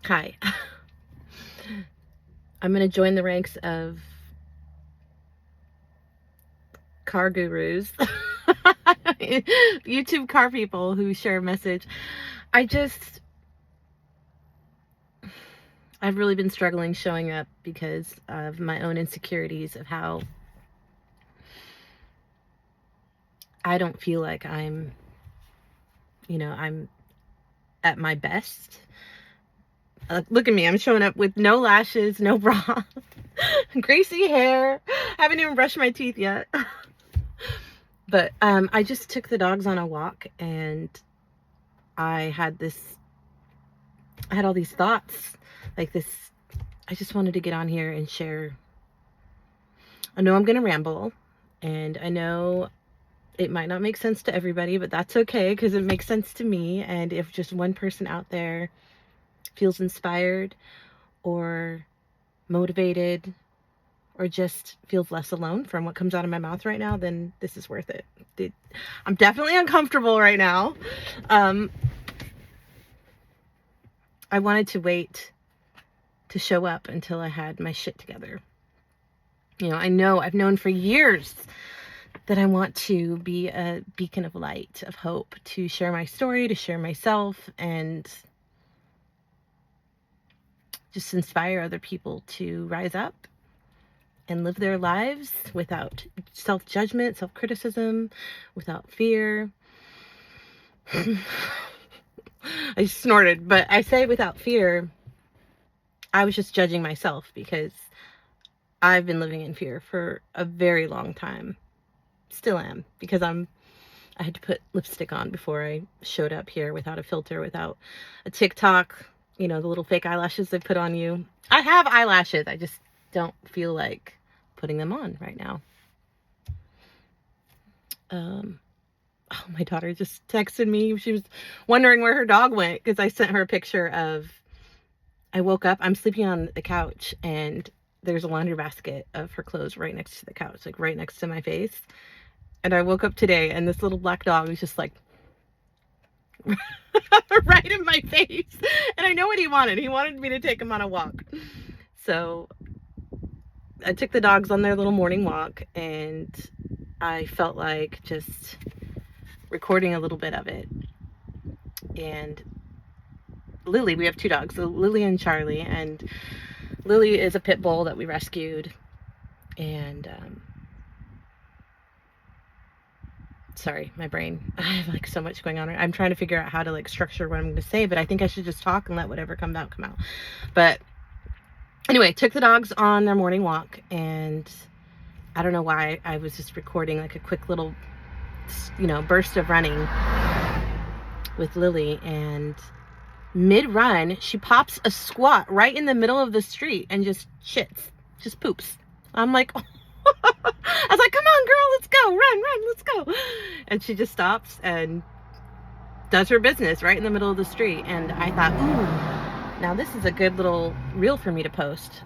Hi. I'm going to join the ranks of car gurus, YouTube car people who share a message. I've really been struggling showing up because of my own insecurities of how I don't feel like I'm at my best. Look at me. I'm showing up with no lashes, no bra, greasy hair. Haven't even brushed my teeth yet. But I just took the dogs on a walk, and I had all these thoughts like this. I just wanted to get on here and share. I know I'm going to ramble, and I know it might not make sense to everybody, but that's okay, because it makes sense to me. And if just one person out there feels inspired or motivated or just feels less alone from what comes out of my mouth right now, then this is worth it. I'm definitely uncomfortable right now. I wanted to wait to show up until I had my shit together. I've known for years that I want to be a beacon of light, of hope, to share my story, to share myself, and just inspire other people to rise up and live their lives without self-judgment, self-criticism, without fear. I snorted, but I say without fear. I was just judging myself because I've been living in fear for a very long time. Still am, because I had to put lipstick on before I showed up here without a filter, without a TikTok, the little fake eyelashes they put on you. I have eyelashes. I just don't feel like putting them on right now. Oh, my daughter just texted me. She was wondering where her dog went because I sent her a picture of, I woke up, I'm sleeping on the couch, and there's a laundry basket of her clothes right next to the couch, like right next to my face. And I woke up today, and this little black dog was just like right in my face. And I know what he wanted. He wanted me to take him on a walk. So I took the dogs on their little morning walk, and I felt like just recording a little bit of it. And Lily, we have two dogs, so Lily and Charlie, and Lily is a pit bull that we rescued. And sorry, my brain, I have like so much going on. I'm trying to figure out how to like structure what I'm going to say, but I think I should just talk and let whatever come out. But anyway, took the dogs on their morning walk, and I don't know why I was just recording like a quick little burst of running with Lily, and mid-run she pops a squat right in the middle of the street and just shits, just poops. I'm like, I was like, come on girl, let's go, run, let's go. And she just stops and does her business right in the middle of the street. And I thought, ooh, now this is a good little reel for me to post.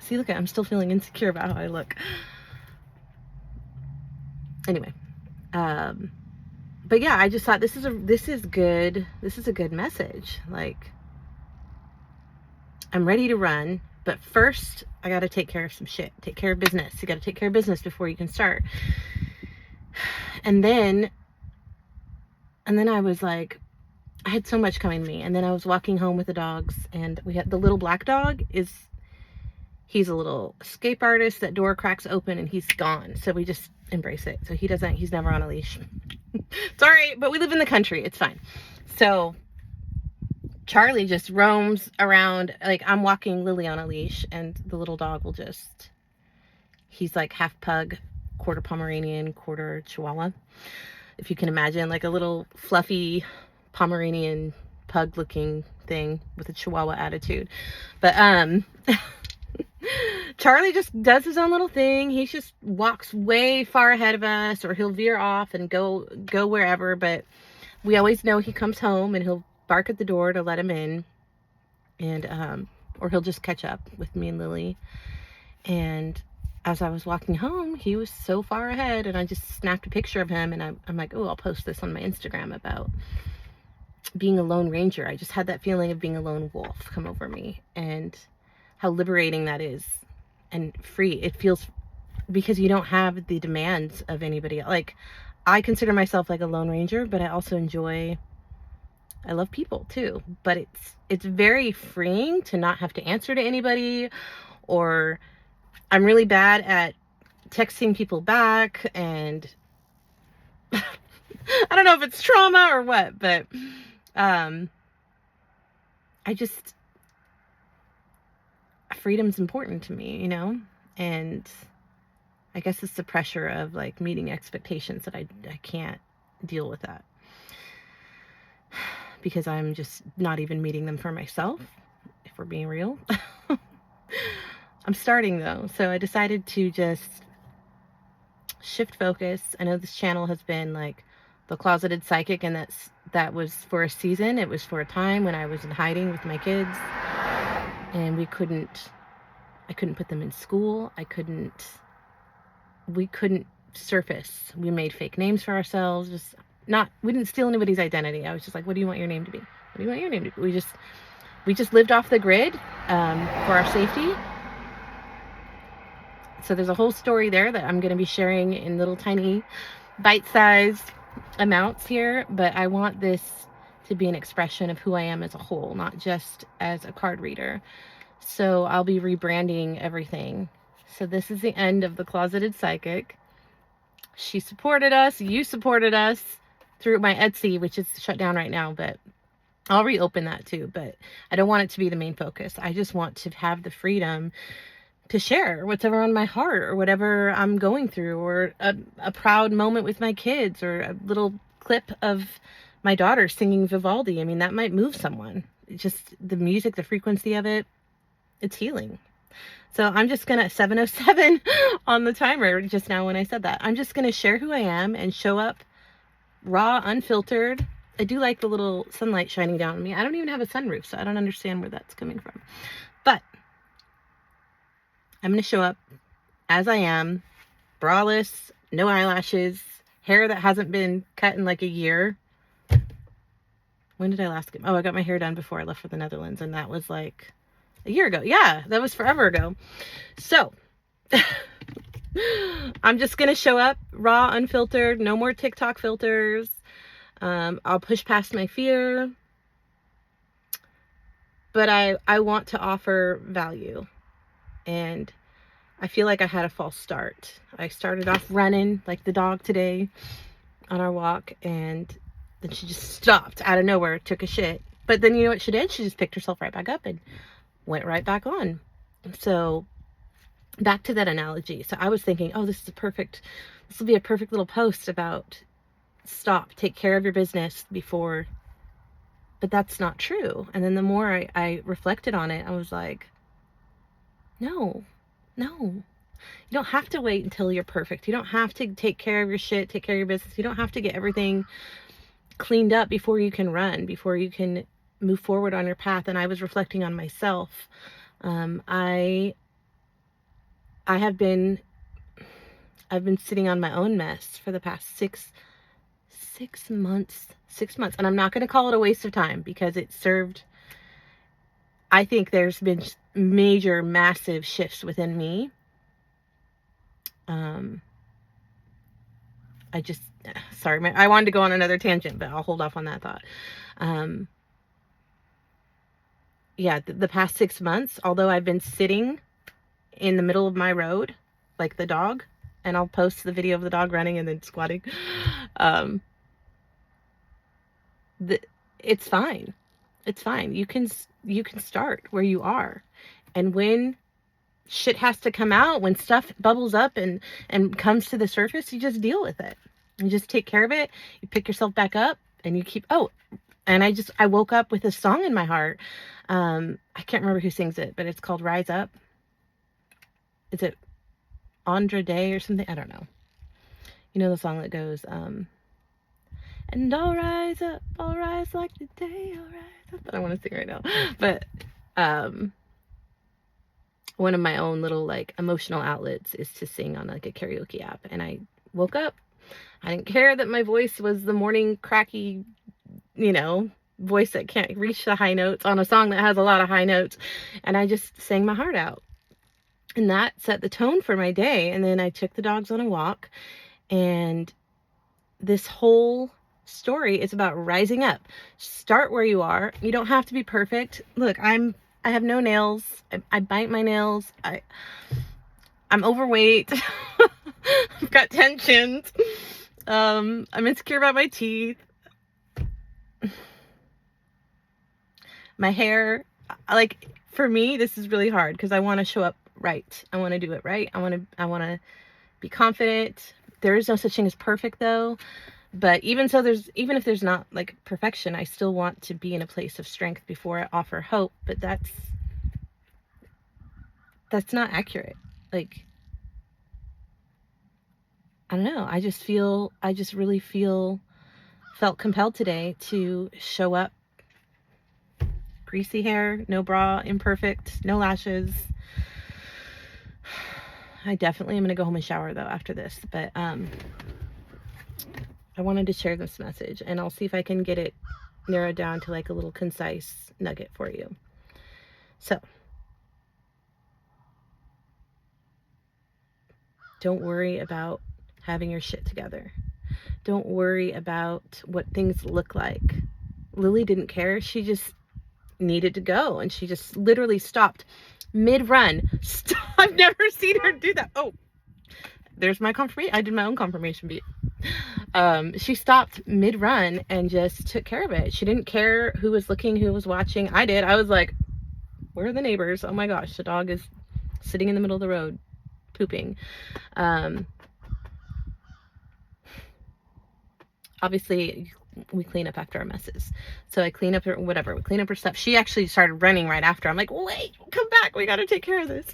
See, look, I'm still feeling insecure about how I look. Anyway, but yeah, I just thought this is good. This is a good message. Like, I'm ready to run, but first I got to take care of some shit. Take care of business. You got to take care of business before you can start. And then I was like, I had so much coming to me. And then I was walking home with the dogs, and we had the little black dog he's a little escape artist. That door cracks open and he's gone. So we just embrace it. So he's never on a leash. Sorry, but we live in the country. It's fine. So Charlie just roams around. Like, I'm walking Lily on a leash, and the little dog he's like half pug, quarter Pomeranian, quarter Chihuahua. If you can imagine, like a little fluffy Pomeranian pug looking thing with a Chihuahua attitude. But Charlie just does his own little thing. He just walks way far ahead of us, or he'll veer off and go wherever. But we always know he comes home, and he'll bark at the door to let him in. And or he'll just catch up with me and Lily. And as I was walking home, he was so far ahead, and I just snapped a picture of him, and I'm like, oh, I'll post this on my Instagram about being a lone ranger. I just had that feeling of being a lone wolf come over me, and how liberating that is, and free it feels, because you don't have the demands of anybody. Like, I consider myself like a lone ranger, but I also I love people too, but it's very freeing to not have to answer to anybody, or I'm really bad at texting people back, and I don't know if it's trauma or what, but I just, freedom's important to me, you know? And I guess it's the pressure of like meeting expectations that I can't deal with that, because I'm just not even meeting them for myself, if we're being real. I'm starting though, so I decided to just shift focus. I know this channel has been like the closeted psychic, and that was for a season. It was for a time when I was in hiding with my kids, and I couldn't put them in school. We couldn't surface. We made fake names for ourselves. We didn't steal anybody's identity. I was just like, what do you want your name to be? What do you want your name to be? We just lived off the grid for our safety. So there's a whole story there that I'm going to be sharing in little tiny bite-sized amounts here, but I want this to be an expression of who I am as a whole, not just as a card reader. So I'll be rebranding everything. So this is the end of the Closeted Psychic. She supported us. You supported us through my Etsy, which is shut down right now, but I'll reopen that too. But I don't want it to be the main focus. I just want to have the freedom to share whatever on my heart, or whatever I'm going through, or a proud moment with my kids, or a little clip of my daughter singing Vivaldi. I mean, that might move someone. It's just the music, the frequency of it, it's healing. So I'm just going to, 7:07 on the timer just now when I said that, I'm just going to share who I am and show up raw, unfiltered. I do like the little sunlight shining down on me. I don't even have a sunroof, so I don't understand where that's coming from. But I'm going to show up as I am, braless, no eyelashes, hair that hasn't been cut in like a year. When did I last get? Oh, I got my hair done before I left for the Netherlands, and that was like a year ago. Yeah, that was forever ago. So I'm just going to show up raw, unfiltered, no more TikTok filters. I'll push past my fear, but I want to offer value. And I feel like I had a false start. I started off running like the dog today on our walk, and then she just stopped out of nowhere, took a shit. But then you know what she did? She just picked herself right back up and went right back on. So back to that analogy. So I was thinking, oh, this will be a perfect little post about stop, take care of your business before, but that's not true. And then the more I reflected on it, I was like, no, you don't have to wait until you're perfect. You don't have to take care of your shit, take care of your business. You don't have to get everything cleaned up before you can run, before you can move forward on your path. And I was reflecting on myself. I've been sitting on my own mess for the past six months, and I'm not going to call it a waste of time, because it served. I think there's been major, massive shifts within me. I wanted to go on another tangent, but I'll hold off on that thought. Yeah, the past 6 months, although I've been sitting in the middle of my road, like the dog, and I'll post the video of the dog running and then squatting. It's fine. It's fine. You can start where you are. And when shit has to come out, when stuff bubbles up and comes to the surface, you just deal with it. You just take care of it. You pick yourself back up and you keep, and I woke up with a song in my heart. I can't remember who sings it, but it's called Rise Up. Is it Andra Day or something? I don't know. You know the song that goes, and I'll rise up, I'll rise like the day, I'll rise up. I don't want to sing right now. But one of my own little like emotional outlets is to sing on like a karaoke app. And I woke up. I didn't care that my voice was the morning cracky, voice that can't reach the high notes on a song that has a lot of high notes. And I just sang my heart out. And that set the tone for my day. And then I took the dogs on a walk, and this whole story is about rising up. Start where you are. You don't have to be perfect. Look, I have no nails. I bite my nails. I'm overweight. I've got tensions. I'm insecure about my teeth. My hair. Like, for me, this is really hard because I want to show up right. I want to do it right. I want to be confident. There is no such thing as perfect, though. But even if there's not like perfection, I still want to be in a place of strength before I offer hope. But that's not accurate. Like, I don't know. I just really felt compelled today to show up. Greasy hair, no bra, imperfect, no lashes. I definitely am going to go home and shower though after this. But I wanted to share this message, and I'll see if I can get it narrowed down to like a little concise nugget for you. So, don't worry about having your shit together. Don't worry about what things look like. Lily didn't care. She just needed to go, and she just literally stopped mid-run. I've never seen her do that. Oh, there's my confirmation. I did my own confirmation beat. She stopped mid-run and just took care of it. She didn't care who was looking, who was watching. I did. I was like, where are the neighbors? Oh my gosh, the dog is sitting in the middle of the road pooping. Obviously we clean up after our messes. So I clean up her, whatever, we clean up her stuff. She actually started running right after. I'm like, wait, come back. We got to take care of this.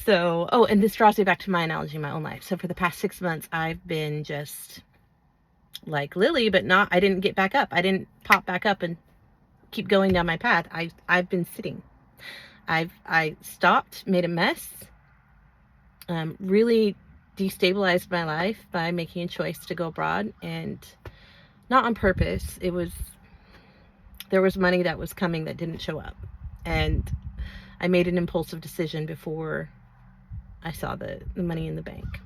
So, oh, and this draws me back to my analogy in my own life. So for the past 6 months, I've been just like Lily, but I didn't get back up. I didn't pop back up and keep going down my path. I've been sitting. I stopped, made a mess, really destabilized my life by making a choice to go abroad, and not on purpose. There was money that was coming that didn't show up, and I made an impulsive decision before I saw the money in the bank,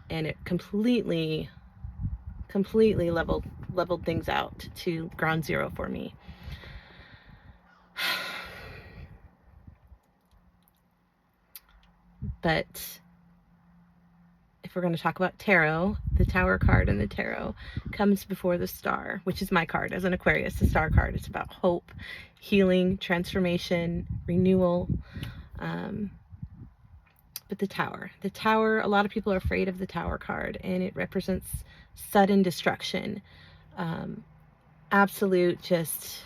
and it completely leveled things out to ground zero for me. But if we're going to talk about tarot, the Tower card in the tarot comes before the Star, which is my card as an Aquarius. The Star card, it's about hope, healing, transformation, renewal. But the Tower, a lot of people are afraid of the Tower card, and it represents sudden destruction. Absolute, just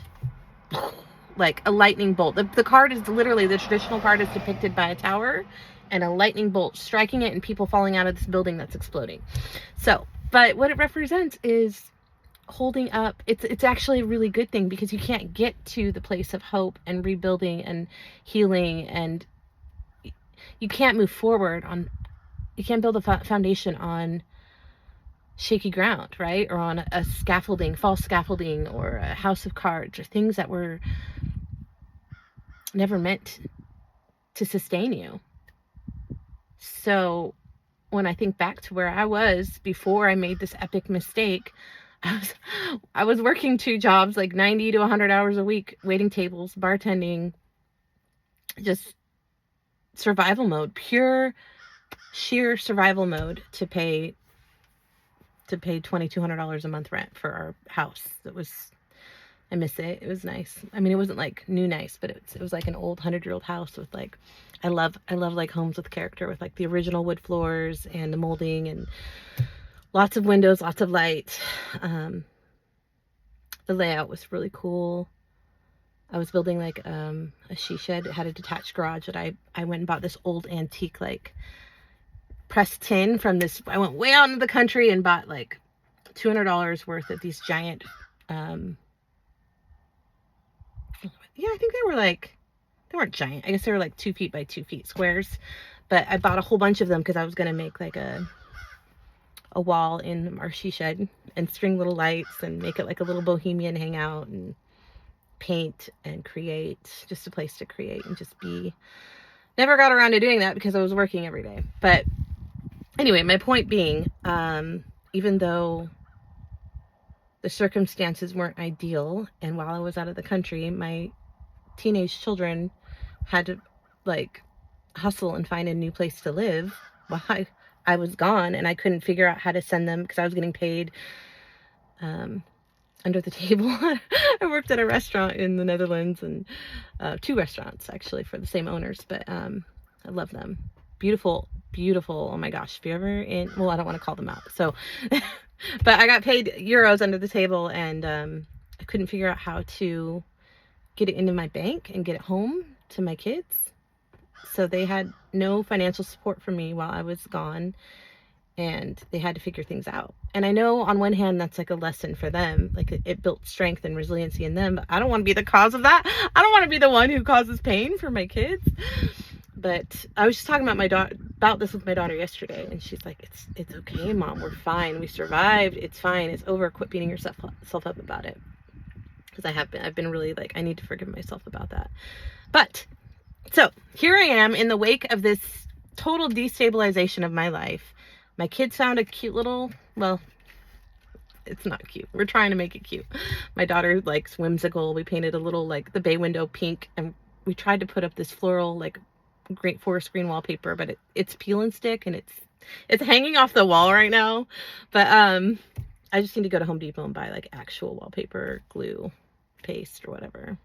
like a lightning bolt. The card is literally, the traditional card is depicted by a tower and a lightning bolt striking it and people falling out of this building that's exploding. So, but what it represents is holding up. It's actually a really good thing, because you can't get to the place of hope and rebuilding and healing, and you can't move forward on, you can't build a foundation on shaky ground, right? Or on a scaffolding, false scaffolding, or a house of cards, or things that were never meant to sustain you. So when I think back to where I was before I made this epic mistake, I was working 2 jobs, like 90 to 100 hours a week, waiting tables, bartending, just survival mode, pure, sheer survival mode, to pay $2,200 a month rent for our house. I miss it. It was nice. I mean, it wasn't like new nice, but it was like an old 100-year-old house with like, I love like homes with character, with like the original wood floors and the molding and lots of windows, lots of light. The layout was really cool. I was building like a she shed. It had a detached garage that I went and bought this old antique like pressed tin from this. I went way out into the country and bought like $200 worth of these giant yeah, I think they weren't giant. I guess they were like 2 feet by 2 feet squares. But I bought a whole bunch of them because I was going to make like a a wall in our she shed and string little lights and make it like a little bohemian hangout and paint and create, just a place to create and just be. Never got around to doing that because I was working every day. But anyway, my point being, even though the circumstances weren't ideal, and while I was out of the country, my teenage children had to like hustle and find a new place to live while I was gone, and I couldn't figure out how to send them because I was getting paid under the table. I worked at a restaurant in the Netherlands, and 2 restaurants actually for the same owners, but I love them. Beautiful, beautiful. Oh my gosh, if you're ever in, well, I don't want to call them out. So, but I got paid euros under the table, and I couldn't figure out how to get it into my bank and get it home to my kids. So they had no financial support from me while I was gone, and they had to figure things out. And I know on one hand that's like a lesson for them, like it built strength and resiliency in them, but I don't want to be the cause of that. I don't want to be the one who causes pain for my kids. But I was just talking about this with my daughter yesterday, and she's like, it's okay, Mom, we're fine, we survived, it's fine, it's over, quit beating yourself up about it. Because I've been really like, I need to forgive myself about that. But so here I am in the wake of this total destabilization of my life. My kids found a cute little, well, it's not cute. We're trying to make it cute. My daughter likes whimsical. We painted a little like the bay window pink, and we tried to put up this floral like great forest green wallpaper, but it's peel and stick, and it's hanging off the wall right now. But I just need to go to Home Depot and buy like actual wallpaper glue paste or whatever.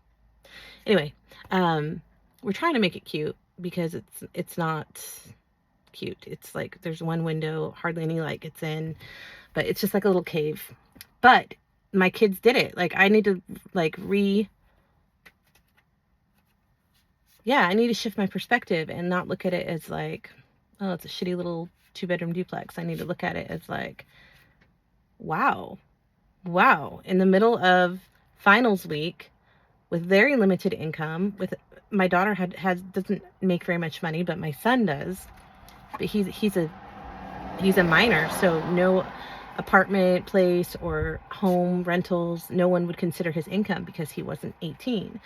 Anyway, we're trying to make it cute because it's not cute. It's like there's one window, hardly any light gets in, but it's just like a little cave. But my kids did it. Like I need to like I need to shift my perspective and not look at it as like, oh, it's a shitty little 2-bedroom duplex. I need to look at it as like, wow, in the middle of finals week with very limited income, with my daughter doesn't make very much money, but my son does. But he's a minor, so no apartment place or home rentals, no one would consider his income because he wasn't 18.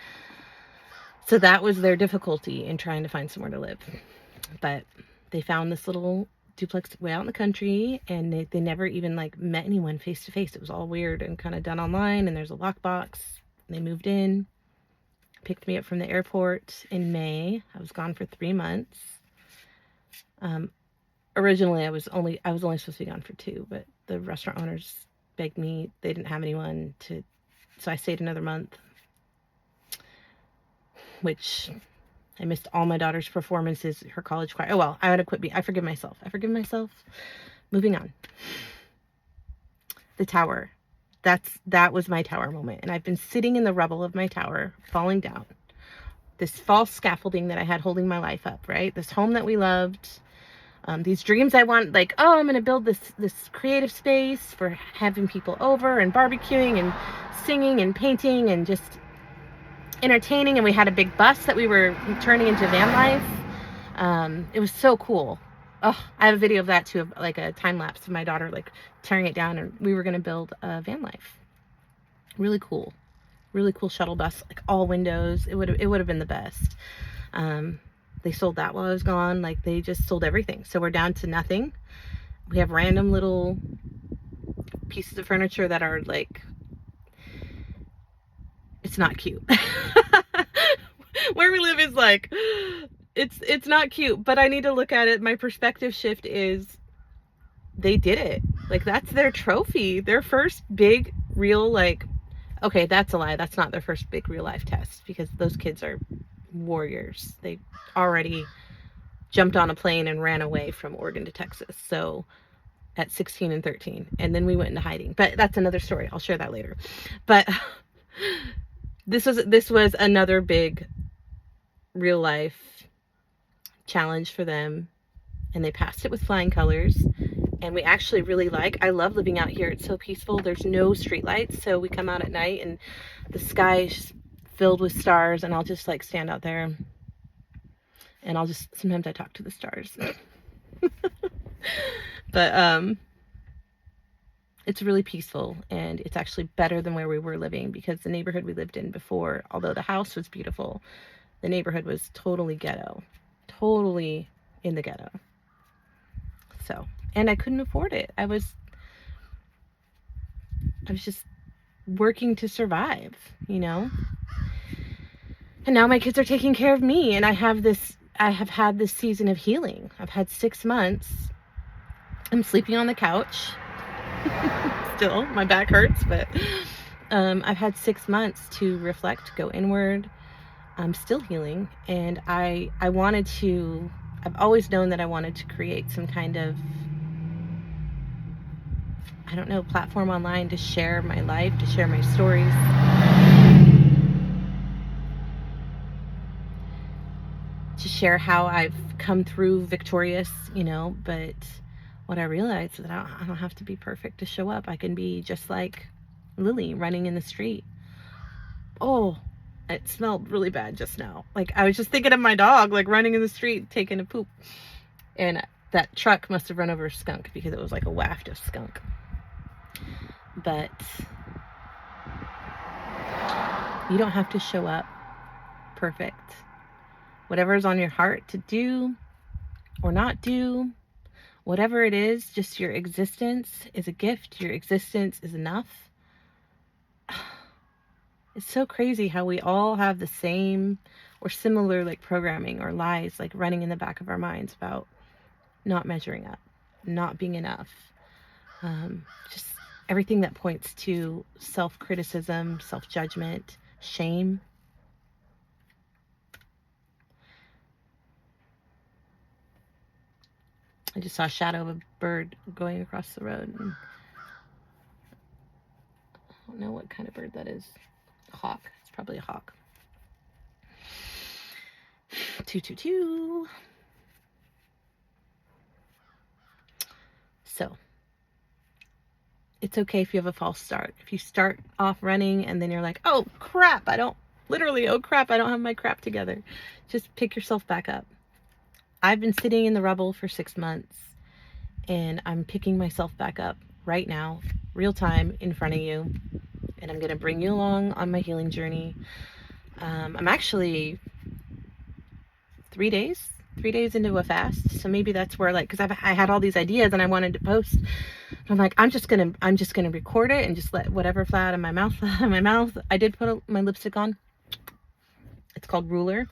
So that was their difficulty in trying to find somewhere to live. But they found this little duplex way out in the country, and they never even like met anyone face to face. It was all weird and kind of done online, and there's a lockbox. They moved in, picked me up from the airport in May. I was gone for 3 months. Originally I was only supposed to be gone for 2, but the restaurant owners begged me. They didn't have anyone so I stayed another month, which I missed all my daughter's performances, her college choir. Oh well, I forgive myself. Moving on. The tower. That was my tower moment, and I've been sitting in the rubble of my tower, falling down. This false scaffolding that I had holding my life up, right? This home that we loved, these dreams I want, like, oh, I'm gonna build this creative space for having people over and barbecuing and singing and painting and just entertaining. And we had a big bus that we were turning into van life. It was so cool. Oh, I have a video of that too, of like a time lapse of my daughter like tearing it down, and we were gonna build a van life. Really cool shuttle bus, like all windows. It would have been the best. They sold that while I was gone. Like they just sold everything. So we're down to nothing. We have random little pieces of furniture that are like, it's not cute. Where we live is like, it's not cute, but I need to look at it. My perspective shift is they did it. Like that's their trophy, their first big real, like, okay, that's a lie. That's not their first big real life test, because those kids are warriors. They already jumped on a plane and ran away from Oregon to Texas. So at 16 and 13, and then we went into hiding, but that's another story. I'll share that later. But this was another big real life challenge for them, and they passed it with flying colors. And we actually really I love living out here. It's so peaceful. There's no street lights, so we come out at night and the sky is filled with stars, and I'll just like stand out there, and sometimes I talk to the stars. But It's really peaceful, and it's actually better than where we were living, because the neighborhood we lived in before, although the house was beautiful, the neighborhood was totally ghetto, totally in the ghetto. So, and I couldn't afford it. I was just working to survive, you know? And now my kids are taking care of me, and I have had this season of healing. I've had 6 months. I'm sleeping on the couch. Still, my back hurts, but I've had 6 months to reflect, go inward. I'm still healing, and I wanted to, I've always known that I wanted to create some kind of, I don't know, platform online to share my life, to share my stories. To share how I've come through victorious, you know, but what I realized is that I don't have to be perfect to show up. I can be just like Lily running in the street. Oh, it smelled really bad just now. Like, I was just thinking of my dog, like, running in the street, taking a poop. And that truck must have run over a skunk, because it was like a waft of skunk. But you don't have to show up perfect. Whatever is on your heart to do or not do, whatever it is, just your existence is a gift. Your existence is enough. It's so crazy how we all have the same or similar, like, programming or lies, like, running in the back of our minds about not measuring up, not being enough. Just everything that points to self-criticism, self-judgment, shame. I just saw a shadow of a bird going across the road. And I don't know what kind of bird that is. Hawk. It's probably a hawk. 222. So, it's okay if you have a false start. If you start off running and then you're like, oh crap, I don't have my crap together. Just pick yourself back up. I've been sitting in the rubble for 6 months, and I'm picking myself back up right now, real time, in front of you. And I'm going to bring you along on my healing journey. I'm actually 3 days into a fast. So maybe that's where, like, because I had all these ideas and I wanted to post. I'm like, I'm just gonna record it and just let whatever fly out of my mouth fly out of my mouth. I did put my lipstick on. It's called Ruler.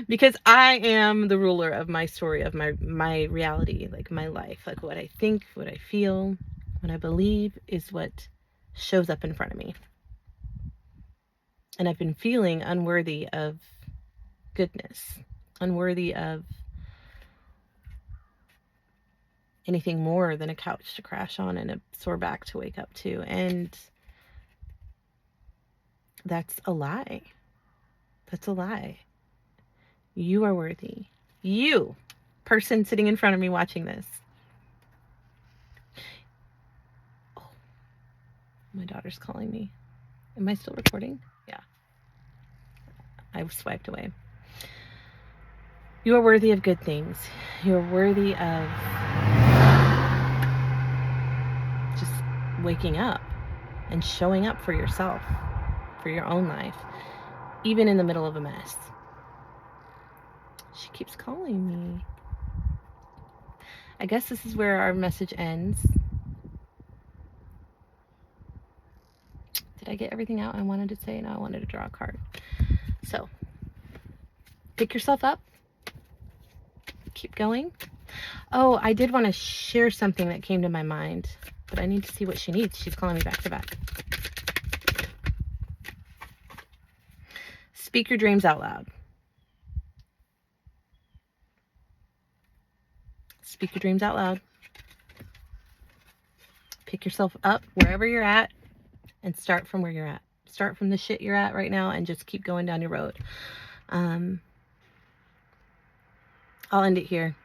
Because I am the ruler of my story, of my reality, like my life. Like, what I think, what I feel, what I believe is what shows up in front of me. And I've been feeling unworthy of goodness, unworthy of anything more than a couch to crash on and a sore back to wake up to. And that's a lie. That's a lie. You are worthy. You, person sitting in front of me watching this. Oh, my daughter's calling me. Am I still recording? Yeah. I swiped away. You are worthy of good things. You are worthy of just waking up and showing up for yourself, for your own life, even in the middle of a mess. She keeps calling me. I guess this is where our message ends. Did I get everything out I wanted to say? No, I wanted to draw a card. So, pick yourself up. Keep going. Oh, I did want to share something that came to my mind, but I need to see what she needs. She's calling me back to back. Speak your dreams out loud. Speak your dreams out loud. Pick yourself up wherever you're at and start from where you're at. Start from the shit you're at right now and just keep going down your road. I'll end it here.